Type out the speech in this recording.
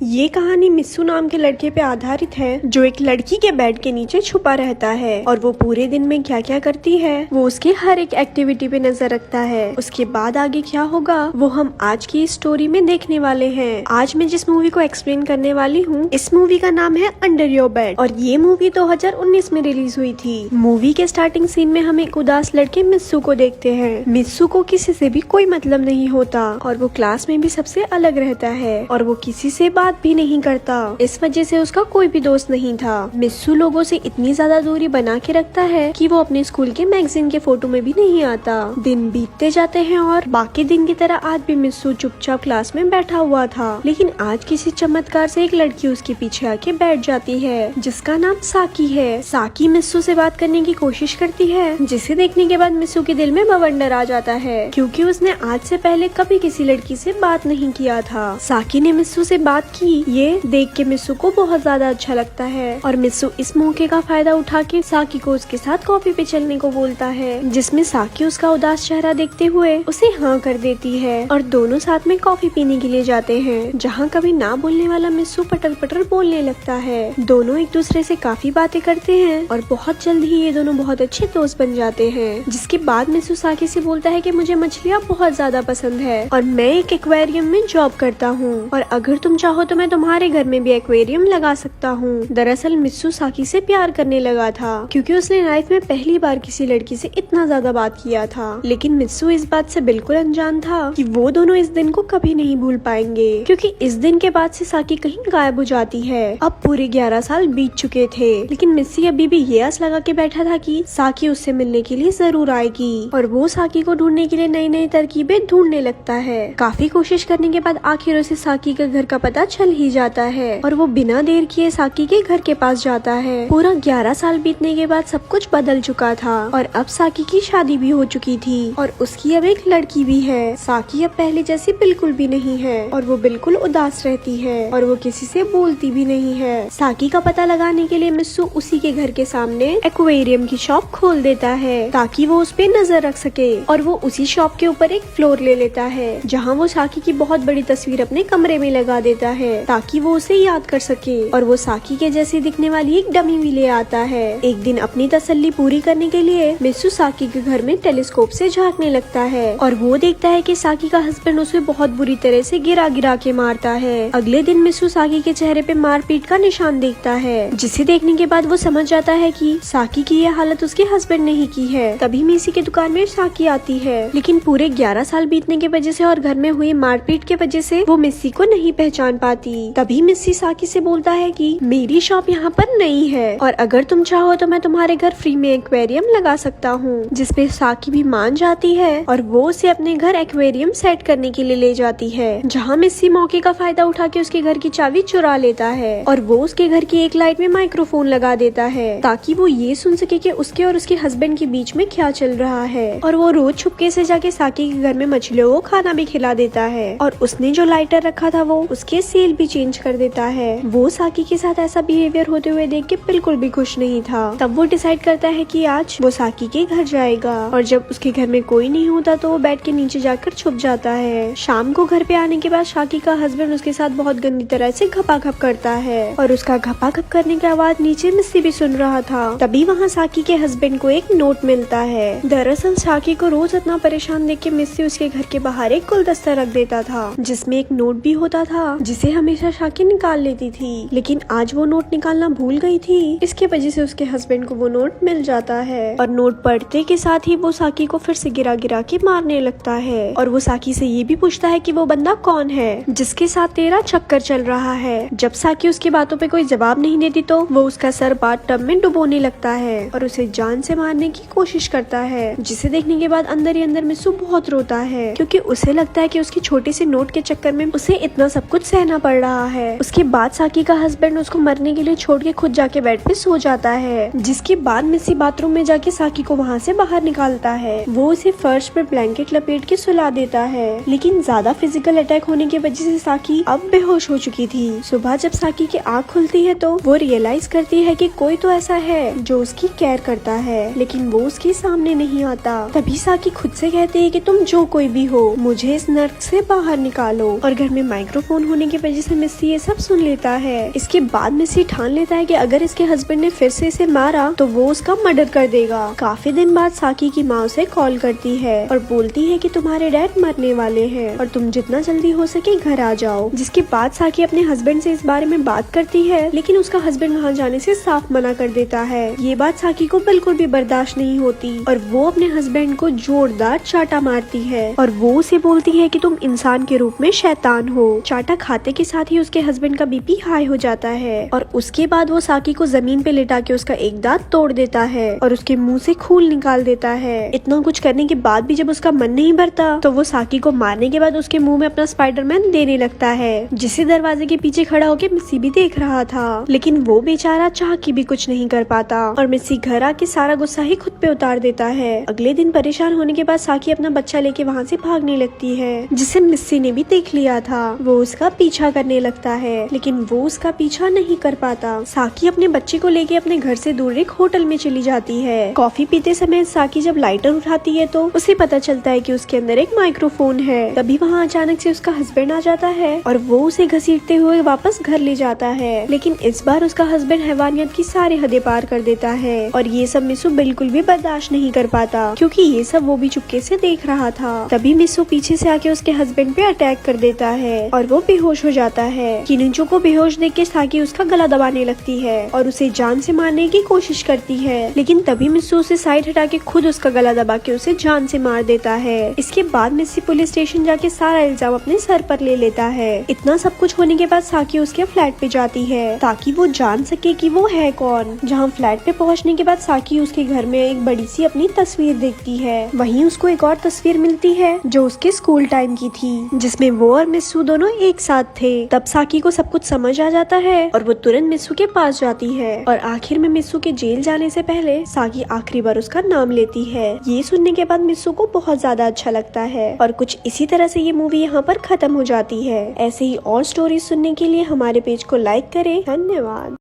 ये कहानी मित्सु नाम के लड़के पे आधारित है जो एक लड़की के बेड के नीचे छुपा रहता है और वो पूरे दिन में क्या क्या करती है वो उसके हर एक एक्टिविटी पे नजर रखता है। उसके बाद आगे क्या होगा वो हम आज की इस स्टोरी में देखने वाले हैं। आज मैं जिस मूवी को एक्सप्लेन करने वाली हूँ इस मूवी का नाम है अंडर योर बेड और ये मूवी 2019 में रिलीज हुई थी। मूवी के स्टार्टिंग सीन में हम एक उदास लड़के मित्सु को देखते हैं। मित्सु को किसी से भी कोई मतलब नहीं होता और वो क्लास में भी सबसे अलग रहता है और वो किसी से बात भी नहीं करता। इस वजह से उसका कोई भी दोस्त नहीं था। मित्सु लोगों से इतनी ज्यादा दूरी बना के रखता है कि वो अपने स्कूल के मैगजीन के फोटो में भी नहीं आता। दिन बीतते जाते हैं और बाकी दिन की तरह आज भी मित्सु चुपचाप क्लास में बैठा हुआ था, लेकिन आज किसी चमत्कार से एक लड़की उसके पीछे आके बैठ जाती है जिसका नाम साकी है। साकी मित्सु से बात करने की कोशिश करती है जिसे देखने के बाद मित्सु के दिल में बवंडर आ जाता है क्योंकि उसने आज से पहले कभी किसी लड़की से बात नहीं किया था। साकी ने मित्सु से बात की। ये देख के मित्सु को बहुत ज्यादा अच्छा लगता है और मित्सु इस मौके का फायदा उठा के साकी को उसके साथ कॉफी पे चलने को बोलता है, जिसमें साकी उसका उदास चेहरा देखते हुए उसे हाँ कर देती है और दोनों साथ में कॉफी पीने के लिए जाते हैं जहाँ कभी ना बोलने वाला मित्सु पटर पटर बोलने लगता है। दोनों एक दूसरे से काफी बातें करते हैं और बहुत जल्द ही ये दोनों बहुत अच्छे दोस्त बन जाते हैं। जिसके बाद मित्सु साकी से बोलता है कि मुझे मछलियाँ बहुत ज्यादा पसंद है और मैं एक एक्वेरियम में जॉब करता हूँ और अगर तुम चाहो तो मैं तुम्हारे घर में भी एक्वेरियम लगा सकता हूँ। दरअसल मित्सु साकी से प्यार करने लगा था क्योंकि उसने लाइफ में पहली बार किसी लड़की से इतना ज्यादा बात किया था, लेकिन मित्सु इस बात से बिल्कुल अनजान था कि वो दोनों इस दिन को कभी नहीं भूल पाएंगे क्योंकि इस दिन के बाद से साकी कहीं गायब हो जाती है। अब पूरे 11 साल बीत चुके थे, लेकिन मित्सु अभी भी ये आस लगा के बैठा था कि साकी उससे मिलने के लिए जरूर आएगी और वो साकी को ढूंढने के लिए नई नई तरकीबें ढूंढने लगता है। काफी कोशिश करने के बाद आखिर उसे साकी के घर का पता चल ही जाता है और वो बिना देर किए साकी के घर के पास जाता है। पूरा 11 साल बीतने के बाद सब कुछ बदल चुका था और अब साकी की शादी भी हो चुकी थी और उसकी अब एक लड़की भी है। साकी अब पहले जैसी बिल्कुल भी नहीं है और वो बिल्कुल उदास रहती है और वो किसी से बोलती भी नहीं है। साकी का पता लगाने के लिए मित्सु उसी के घर के सामने एक्वेरियम की शॉप खोल देता है ताकि वो उस पे नजर रख सके और वो उसी शॉप के ऊपर एक फ्लोर ले लेता है जहाँ वो साकी की बहुत बड़ी तस्वीर अपने कमरे में लगा देता है ताकि वो उसे याद कर सके और वो साकी के जैसी दिखने वाली एक डमी भी ले आता है। एक दिन अपनी तसल्ली पूरी करने के लिए मित्सु साकी के घर में टेलीस्कोप से झांकने लगता है और वो देखता है कि साकी का हस्बैंड उसे बहुत बुरी तरह से गिरा गिरा के मारता है। अगले दिन मित्सु साकी के चेहरे पे मारपीट का निशान देखता है जिसे देखने के बाद वो समझ जाता है कि साकी की ये हालत उसके हस्बैंड ने ही की है। तभी मिसी की दुकान में साकी आती है, लेकिन पूरे 11 साल बीतने की वजह से और घर में हुई मारपीट के वजह से वो मिसी को नहीं पहचान पाती। तभी मिसी साकी से बोलता है कि मेरी शॉप यहाँ पर नहीं है और अगर तुम चाहो तो मैं तुम्हारे घर फ्री में एक्वेरियम लगा सकता हूँ, जिसपे साकी भी मान जाती है और वो उसे अपने घर एक्वेरियम सेट करने के लिए ले जाती है जहाँ मिसी मौके का फायदा उठा के उसके घर की चाबी चुरा लेता है और वो उसके घर की एक लाइट में माइक्रोफोन लगा देता है ताकि वो ये सुन सके कि उसके और उसके हस्बैंड के बीच में क्या चल रहा है। और वो रोज छुपके से जाके साकी के घर में मछलियों को खाना भी खिला देता है और उसने जो लाइटर रखा था वो उसके सेल भी चेंज कर देता है। वो साकी के साथ ऐसा बिहेवियर होते हुए देख के बिल्कुल भी खुश नहीं था। तब वो डिसाइड करता है कि आज वो साकी के घर जाएगा और जब उसके घर में कोई नहीं होता तो वो बेड के नीचे जाकर छुप जाता है। शाम को घर पे आने के बाद साकी का हस्बैंड उसके साथ बहुत गंदी तरह से घपाघप करता है और उसका घपाघप करने की आवाज नीचे मिस्सी भी सुन रहा था। तभी वहाँ साकी के हस्बैंड को एक नोट मिलता है। दरअसल साकी को रोज इतना परेशान देख के मिस्सी उसके घर के बाहर एक गुलदस्ता रख देता था जिसमें एक नोट भी होता था जिसे हमेशा साकी निकाल लेती थी, लेकिन आज वो नोट निकालना भूल गई थी। इसके वजह से उसके हस्बैंड को वो नोट मिल जाता है और नोट पढ़ते के साथ ही वो साकी को फिर से गिरा गिरा के मारने लगता है और वो साकी से ये भी पूछता है कि वो बंदा कौन है जिसके साथ तेरा चक्कर चल रहा है। जब साकी उसकी बातों पे कोई जवाब नहीं देती तो वो उसका सर बाथ टब में डुबोने लगता है और उसे जान से मारने की कोशिश करता है, जिसे देखने के बाद अंदर ही अंदर मित्सु बहुत रोता है क्योंकि उसे लगता है कि उसकी छोटी सी नोट के चक्कर में उसे इतना सब कुछ सहना पड़ रहा है। उसके बाद साकी का हस्बैंड उसको मरने के लिए छोड़ के खुद जाके बेड पे सो जाता है, जिसके बाद मिसी बाथरूम में जाके साकी को वहाँ से बाहर निकालता है। वो उसे फर्श पर ब्लैंकेट लपेट के सुला देता है, लेकिन ज्यादा फिजिकल अटैक होने की वजह से साकी अब बेहोश हो चुकी थी। सुबह जब साकी की आँख खुलती है तो वो रियलाइज करती है कि कोई तो ऐसा है जो उसकी केयर करता है, लेकिन वो उसके सामने नहीं आता। तभी साकी खुद से कहती है कि तुम जो कोई भी हो मुझे इस नर्क से बाहर निकालो और घर में माइक्रोफोन होने की वजह वजह से मिस्सी ये सब सुन लेता है। इसके बाद मिस्सी ठान लेता है कि अगर इसके हस्बैंड ने फिर से इसे मारा तो वो उसका मर्डर कर देगा। काफी दिन बाद साकी की माँ उसे कॉल करती है और बोलती है कि तुम्हारे डैड मरने वाले हैं और तुम जितना जल्दी हो सके घर आ जाओ। जिसके बाद साकी अपने हस्बैंड से इस बारे में बात करती है, लेकिन उसका हस्बैंड वहाँ जाने से साफ मना कर देता है। ये बात साकी को बिल्कुल भी बर्दाश्त नहीं होती और वो अपने हस्बैंड को जोरदार चाटा मारती है और वो उसे बोलती है कि तुम इंसान के रूप में शैतान हो। चाटा खाते के साथ ही उसके हस्बैंड का बीपी हाई हो जाता है और उसके बाद वो साकी को जमीन पे लिटा के उसका एक दांत तोड़ देता है और उसके मुंह से खून निकाल देता है। इतना कुछ करने के बाद भी जब उसका मन नहीं भरता तो वो साकी को मारने के बाद उसके मुंह में अपना स्पाइडरमैन देने लगता है, जिसे दरवाजे के पीछे खड़ा होकर मिस्सी भी देख रहा था। लेकिन वो बेचारा चाह के भी कुछ नहीं कर पाता और मिस्सी घर आके सारा गुस्सा ही खुद पे उतार देता है। अगले दिन परेशान होने के बाद साकी अपना बच्चा लेके वहाँ से भागने लगती है, जिसे मिस्सी ने भी देख लिया था। वो उसका पीछा करने लगता है, लेकिन वो उसका पीछा नहीं कर पाता। साकी अपने बच्चे को लेके अपने घर से दूर एक होटल में चली जाती है। कॉफी पीते समय साकी जब लाइटर उठाती है तो उसे पता चलता है कि उसके अंदर एक माइक्रोफोन है। तभी वहाँ अचानक से उसका हस्बैंड आ जाता है और वो उसे घसीटते हुए वापस घर ले जाता है। लेकिन इस बार उसका हस्बैंड हैवानियत की सारी हदें पार कर देता है और ये सब मिसू बिल्कुल भी बर्दाश्त नहीं कर पाता, क्योंकि ये सब वो भी चुपके से देख रहा था। तभी मिसू पीछे से आके उसके हस्बैंड पे अटैक कर देता है और वो बेहोश हो जाता है। किनुचो को बेहोश देख के साकी उसका गला दबाने लगती है और उसे जान से मारने की कोशिश करती है, लेकिन तभी मिसू उसे साइड हटा के खुद उसका गला दबा के उसे जान से मार देता है। इसके बाद मिस्सी पुलिस स्टेशन जाके सारा इल्जाम अपने सर पर ले लेता है। इतना सब कुछ होने के बाद साकी उसके फ्लैट पे जाती है ताकि वो जान सके कि वो है कौन। जहाँ फ्लैट पे पहुँचने के बाद साकी उसके घर में एक बड़ी सी अपनी तस्वीर देखती है। वहीं उसको एक और तस्वीर मिलती है जो उसके स्कूल टाइम की थी, जिसमें वो और मिस्सू दोनों एक साथ थे। तब साकी को सब कुछ समझ आ जाता है और वो तुरंत मिस्सू के पास जाती है और आखिर में मिस्सू के जेल जाने से पहले साकी आखिरी बार उसका नाम लेती है। ये सुनने के बाद मिस्सू को बहुत ज्यादा अच्छा लगता है और कुछ इसी तरह से ये मूवी यहाँ पर खत्म हो जाती है। ऐसे ही और स्टोरी सुनने के लिए हमारे पेज को लाइक करें। धन्यवाद।